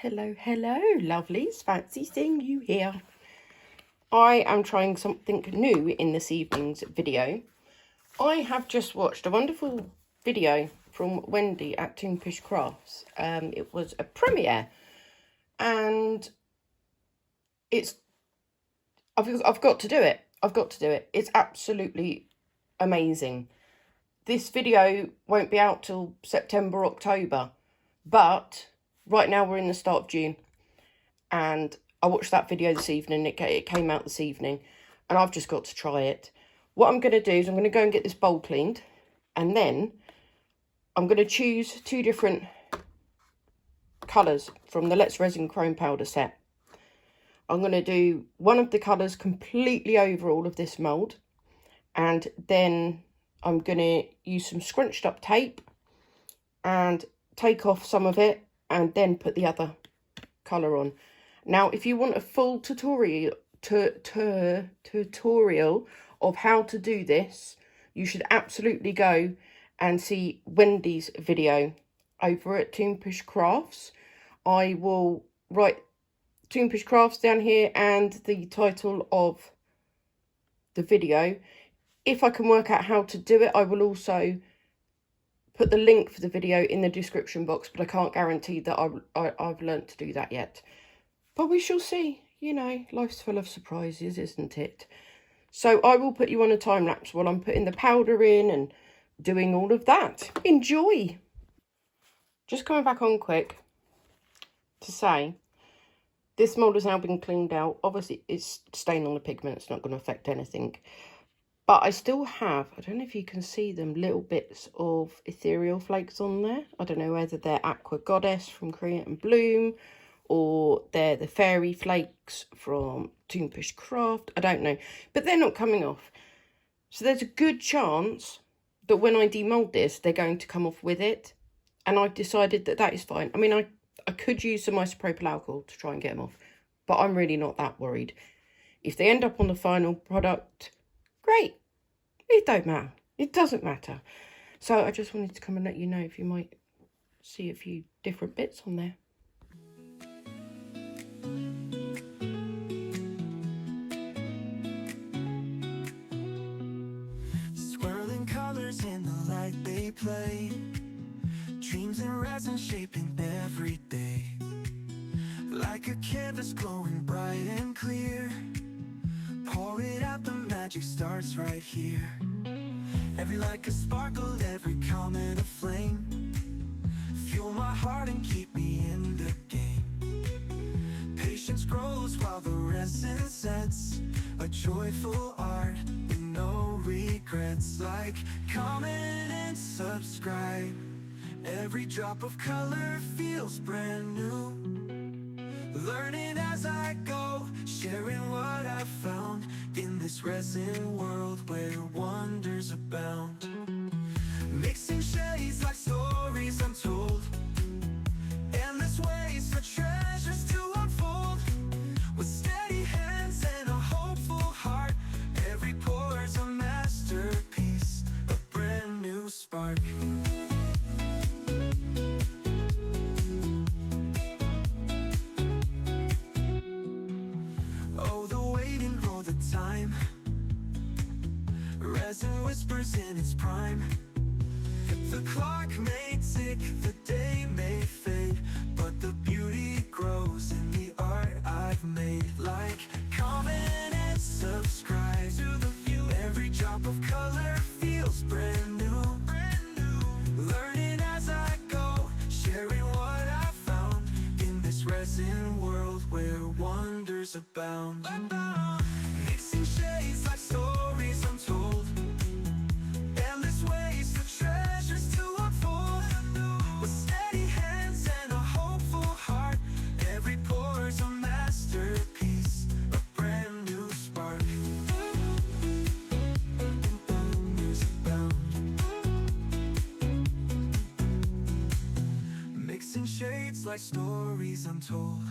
Hello, lovelies. Fancy seeing you here. I am trying something new in this evening's video. I have just watched a wonderful video from Wendy at Toonpish Crafts. It was a premiere, and I've got to do it. I've got to do it. It's absolutely amazing. This video won't be out till September, October, but right now we're in the start of June, and I watched that video this evening. It came out this evening, and I've just got to try it. What I'm going to do is I'm going to go and get this bowl cleaned, and then I'm going to choose two different colours from the Let's Resin Chrome Powder set. I'm going to do one of the colours completely over all of this mould, and then I'm going to use some scrunched up tape and take off some of it and then put the other colour on. Now, if you want a full tutorial of how to do this, you should absolutely go and see Wendy's video over at Toonpish Crafts. I will write Toonpish Crafts down here and the title of the video. If I can work out how to do it, I will also put the link for the video in the description box, but I can't guarantee that I've learnt to do that yet. But we shall see. You know, life's full of surprises, isn't it? So I will put you on a time lapse while I'm putting the powder in and doing all of that. Enjoy! Just coming back on quick to say, this mould has now been cleaned out. Obviously, it's staying on the pigment. It's not going to affect anything. But I still have, I don't know if you can see them, little bits of ethereal flakes on there. I don't know whether they're Aqua Goddess from Create and Bloom, or they're the fairy flakes from Toonpish Craft. I don't know. But they're not coming off. So there's a good chance that when I demold this, they're going to come off with it. And I've decided that that is fine. I mean, I could use some isopropyl alcohol to try and get them off, but I'm really not that worried. If they end up on the final product, great. It don't matter. It doesn't matter. So I just wanted to come and let you know if you might see a few different bits on there. Swirling colors in the light they play, dreams in resin shaping every day. Like a canvas glowing bright and clear, pour it out, the magic starts right here. Every light a sparkle, every comment a flame. Fuel my heart and keep me in the game. Patience grows while the resin sets, a joyful art with no regrets. Like comment and subscribe, every drop of color feels brand new. Learning as I go, sharing what I've found in this resin world where wonders abound. Mixing shades like stories untold, endless ways for treasures to unfold. With steady hands and a hopeful heart, every pore's a masterpiece, a brand new spark. Resin whispers in its prime. The clock may tick, the day may fade, but the beauty grows in the art I've made. Like comment and subscribe to the view. Every drop of color feels brand new. Learning as I go, sharing what I found in this resin world where wonders abound. Mixing shades like stories untold, endless ways for treasures to unfold. With steady hands and a hopeful heart, every pore's a masterpiece, a brand new spark. Wonders abound. Mixing shades like stories untold.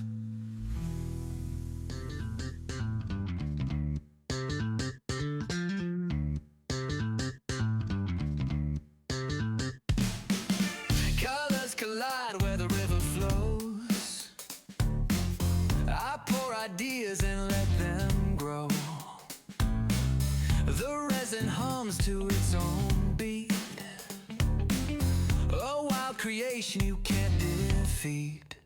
Collide where the river flows, ideas and let them grow. The resin hums to its own beat, a wild creation you can't defeat.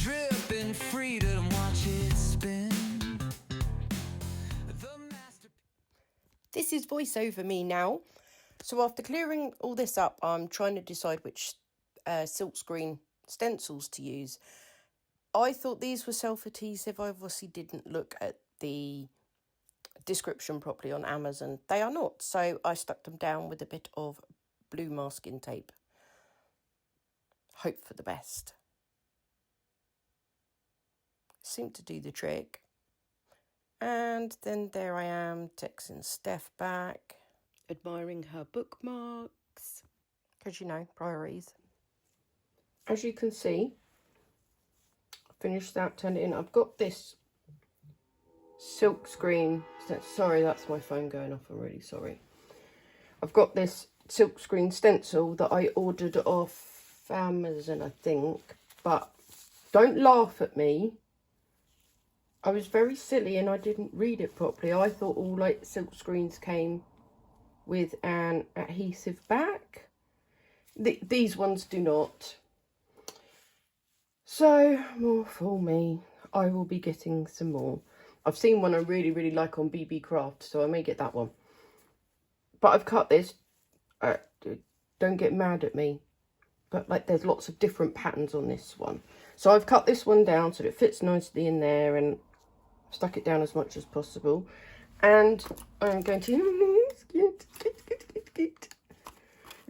Drip in freedom, watch it spin. This is voiceover me now. So after clearing all this up, I'm trying to decide which silkscreen stencils to use. I thought these were self-adhesive. I obviously didn't look at the description properly on Amazon. They are not, so I stuck them down with a bit of blue masking tape. Hope for the best. Seemed to do the trick. And then there I am, texting Steph back, admiring her bookmarks, because, you know, priorities. As you can see, I finished that, turned it in. I've got this silk screen. Sorry, that's my phone going off. I'm really sorry. I've got this silk screen stencil that I ordered off Amazon, I think. But don't laugh at me. I was very silly and I didn't read it properly. I thought all like silk screens came with an adhesive back. These ones do not. So, more for me. I will be getting some more. I've seen one I really, really like on BB Craft, so I may get that one. But I've cut this. Don't get mad at me. But like there's lots of different patterns on this one. So I've cut this one down so that it fits nicely in there and stuck it down as much as possible. And I'm going to...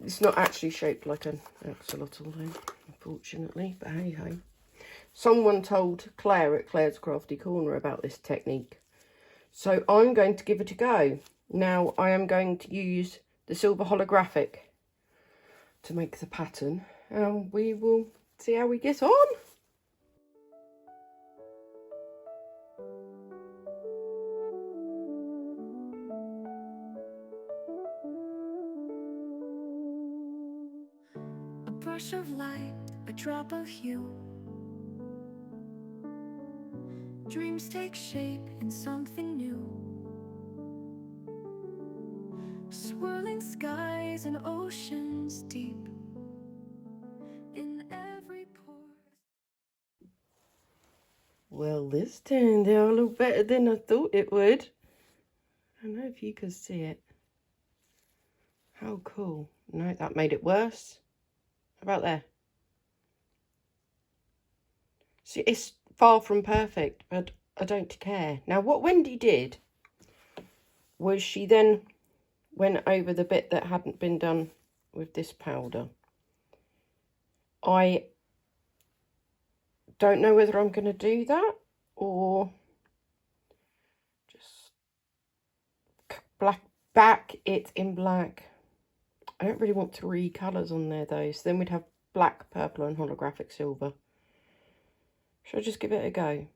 It's not actually shaped like an axolotl though, unfortunately. But hey ho. Someone told Claire at Claire's Crafty Corner about this technique. So I'm going to give it a go. Now I am going to use the silver holographic to make the pattern. And we will see how we get on. A brush of light, a drop of hue. Dreams take shape in something new. Swirling skies and oceans deep in every pore. Well, this turned out a little better than I thought it would. I don't know if you can see it. How cool. No, that made it worse. About there. See, it's far from perfect, but I don't care. Now, what Wendy did was she then went over the bit that hadn't been done with this powder. I don't know whether I'm going to do that or just back it in black. I don't really want 3 colours on there though, so then we'd have black, purple and holographic silver. Should I just give it a go?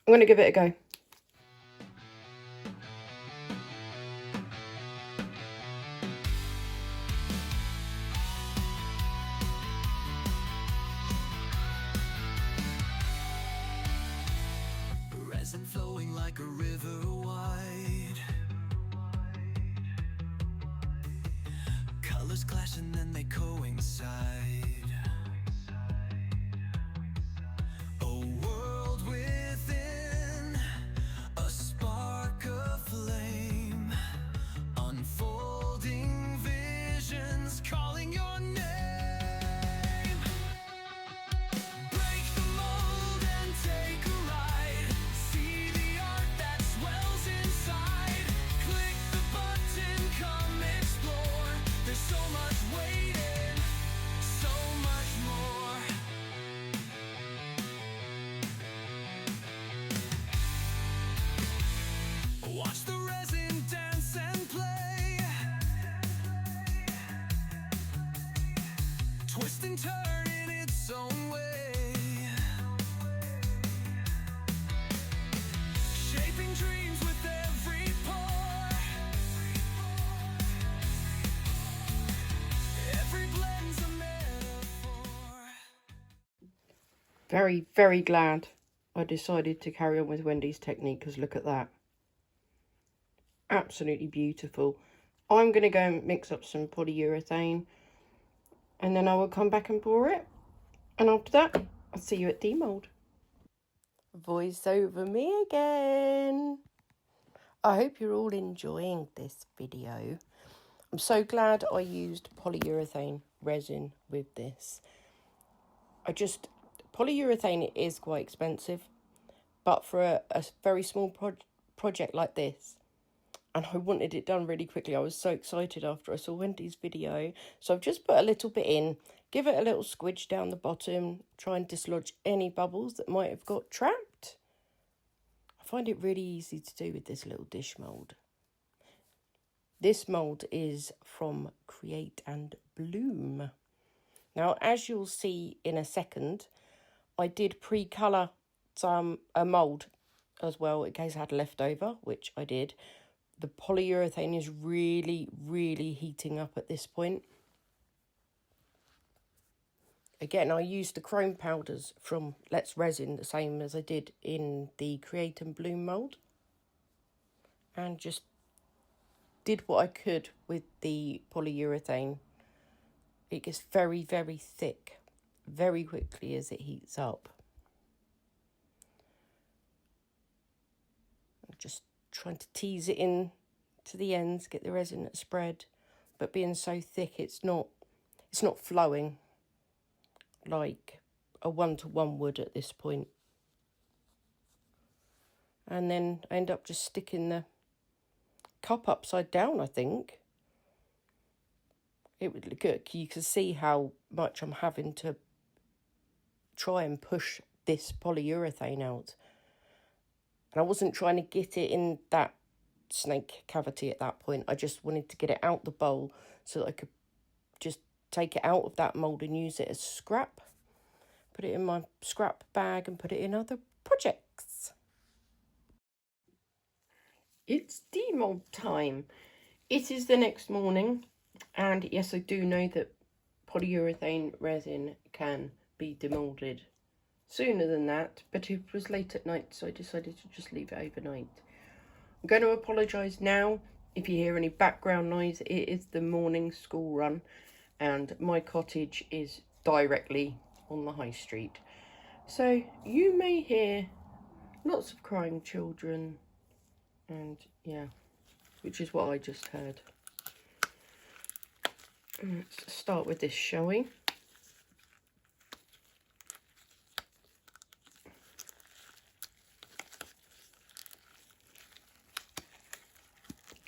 I'm going to give it a go. Resin flowing like a river wide. Colors clash and then they coincide. A world within, a spark of flame, unfolding visions calling your name. Break the mold and take a ride. See the art that swells inside. Click the button, come explore. There's so much waiting, so much more. Watch the resin dance and play. Twist and turn in its own way. Shaping dreams with every pore. Every blend's a metaphor. Very, very glad I decided to carry on with Wendy's technique, because look at that. Absolutely beautiful. I'm going to go and mix up some polyurethane, and then I will come back and pour it. And after that, I'll see you at demold. Voice over me again. I hope you're all enjoying this video. I'm so glad I used polyurethane resin with this. Polyurethane is quite expensive, but for a very small project like this, and I wanted it done really quickly. I was so excited after I saw Wendy's video. So I've just put a little bit in, give it a little squidge down the bottom, try and dislodge any bubbles that might have got trapped. I find it really easy to do with this little dish mould. This mould is from Create and Bloom. Now, as you'll see in a second, I did pre-colour a mould as well in case I had leftover, which I did. The polyurethane is really, really heating up at this point. Again, I used the chrome powders from Let's Resin, the same as I did in the Create and Bloom mould. And just did what I could with the polyurethane. It gets very, very thick very quickly as it heats up. I'm just trying to tease it in to the ends, get the resin to spread, but being so thick it's not flowing like a 1-to-1 would at this point. And then I end up just sticking the cup upside down, I think. It would look good. You can see how much I'm having to try and push this polyurethane out. And I wasn't trying to get it in that snake cavity at that point. I just wanted to get it out the bowl so that I could just take it out of that mould and use it as scrap. Put it in my scrap bag and put it in other projects. It's demold time. It is the next morning, and yes, I do know that polyurethane resin can be demolded sooner than that, but it was late at night, so I decided to just leave it overnight. I'm going to apologise now if you hear any background noise. It is the morning school run, and my cottage is directly on the high street, so you may hear lots of crying children, and yeah, which is what I just heard. Let's start with this, shall we?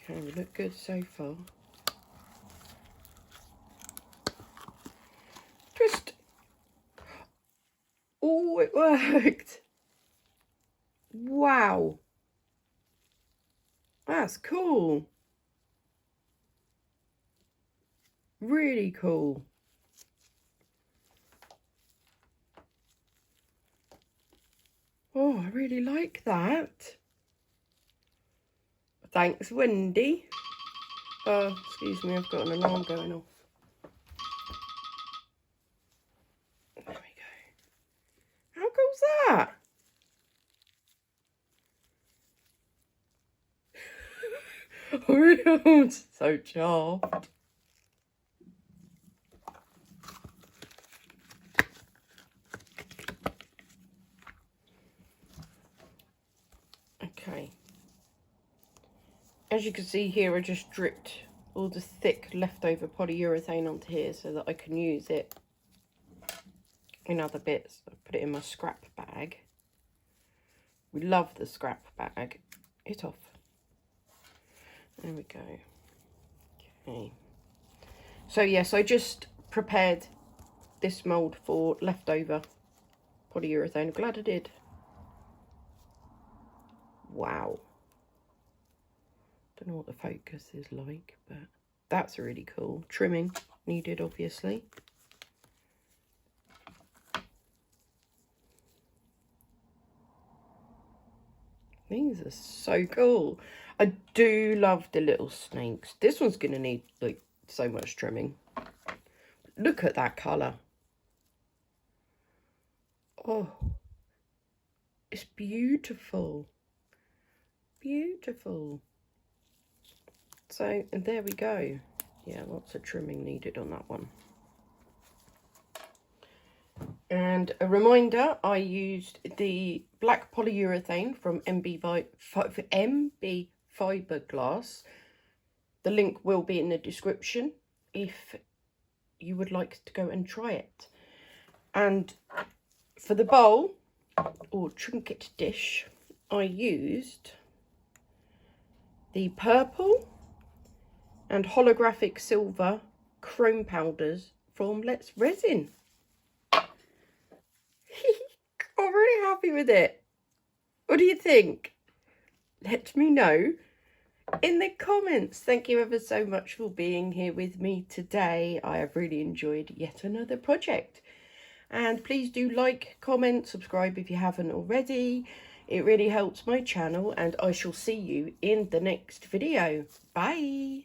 Okay, we look good so far. Twist! Oh, it worked! Wow! That's cool! Really cool. Oh, I really like that. Thanks, Wendy. Oh, excuse me, I've got an alarm going off. There we go. How cool's that? Oh, so chuffed. Okay. As you can see here, I just dripped all the thick leftover polyurethane onto here so that I can use it in other bits. I put it in my scrap bag. We love the scrap bag. It off. There we go. Okay. So yes, I just prepared this mould for leftover polyurethane. I'm glad I did. Wow. Don't know what the focus is like, but that's really cool. Trimming needed, obviously. These are so cool. I do love the little snakes. This one's going to need like so much trimming. Look at that colour. Oh, it's beautiful. Beautiful. So, and there we go. Yeah, lots of trimming needed on that one. And a reminder, I used the black polyurethane from MB Fiberglass. The link will be in the description if you would like to go and try it. And for the bowl or trinket dish, I used the purple and holographic silver chrome powders from Resin. I'm really happy with it. What do you think? Let me know in the comments. Thank you ever so much for being here with me today. I have really enjoyed yet another project. And please do like, comment, subscribe if you haven't already. It really helps my channel, and I shall see you in the next video. Bye.